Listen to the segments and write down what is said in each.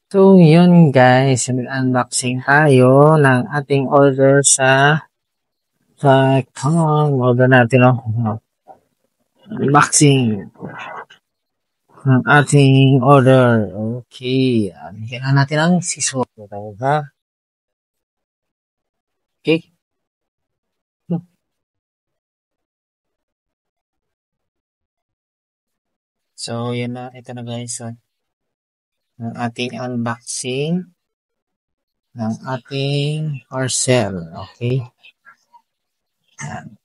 So, yun guys, unboxing tayo ng ating order sa order natin, no? Unboxing ng ating order. Okay. Kailangan natin ang scissor. Ha? Okay. So, yun na. Ito na guys. So, ang ating unboxing ng ating parcel. Okay. Yan.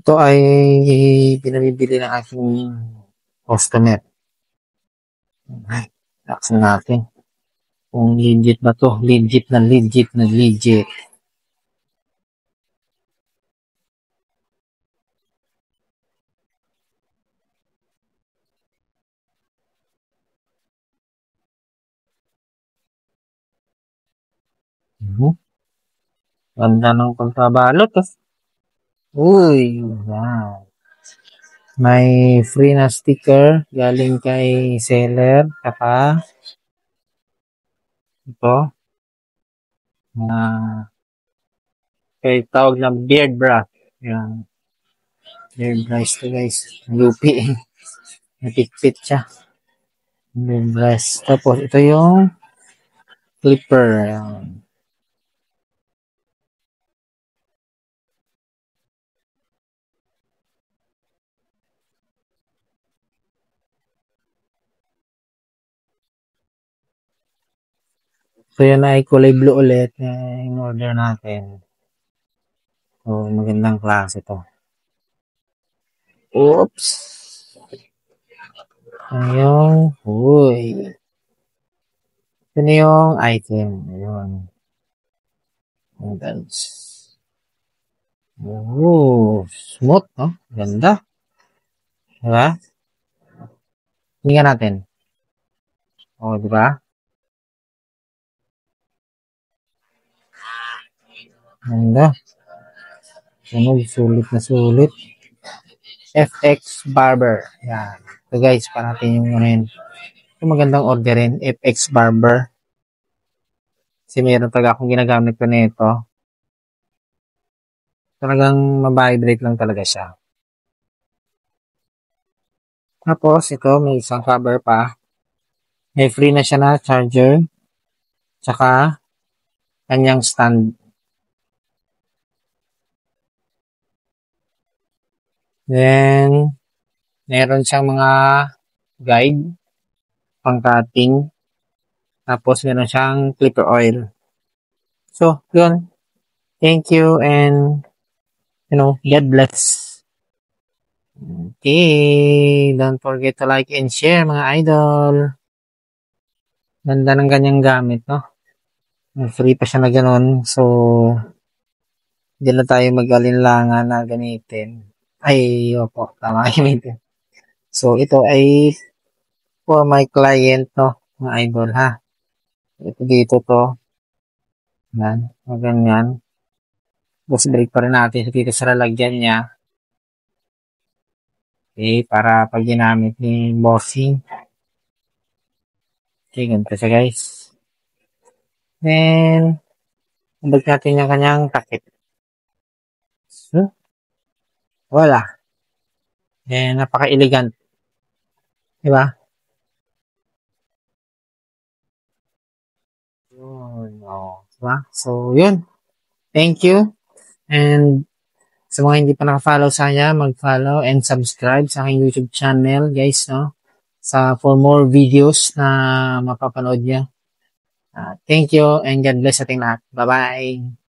Ito ay pinabibili ng aking customer. Laksan natin. Kung legit ba to? Legit na legit na legit. Ganda ng pagkabalot. Uy, yan. May free na sticker galing kay seller. Saka ito. Kay tawag na beard brush. Yan. Beard brush to guys. Lupi. Napitpit siya. Beard brush. Tapos ito yung clipper. Yan. So yan ay kulay blue ulit yung order natin. So magandang klase to. Oops. Ayun. Uy. Ito na yung item. Ayun. Guys. Oh, smooth, no? Ganda. Diba? Tingnan natin. Oh, diba? Ganda. Sulit na sulit. FX Barber. Yan. So guys, para natin yung ano yun. Yung magandang orderin. FX Barber. Kasi mayroon talaga akong ginagamit ko nito. Talagang mabibrate lang talaga siya. Tapos, ito, may isang cover pa. May free na siya na charger. Tsaka, kanyang stand. Then, meron siyang mga guide, pang-cutting. Tapos, meron siyang clipper oil. So, yun. Thank you and, God bless. Okay. Don't forget to like and share, mga idol. Ganda ng ganyang gamit, no? Free pa siya na ganun. So, hindi na tayo mag-alinlangan na gamitin. Ay, opo. Tama gamitin. So, ito ay for my client, no? Mga idol, ha? Ito dito to. Yan. Ganyan. Tapos, break pa rin natin dito sa lalagyan niya. Okay, para pag ginamit ni bossing. Okay, ganito siya, guys. Then, balik natin yung kanyang takip. So, wala. Then, napaka-elegant. Diba? Yun, diba? So, yun. Thank you. And, sa mga hindi pa naka-follow sana, mag-follow and subscribe sa aking YouTube channel, guys, no? For more videos na mapapanood niya. Thank you and God bless ating lahat. Bye-bye!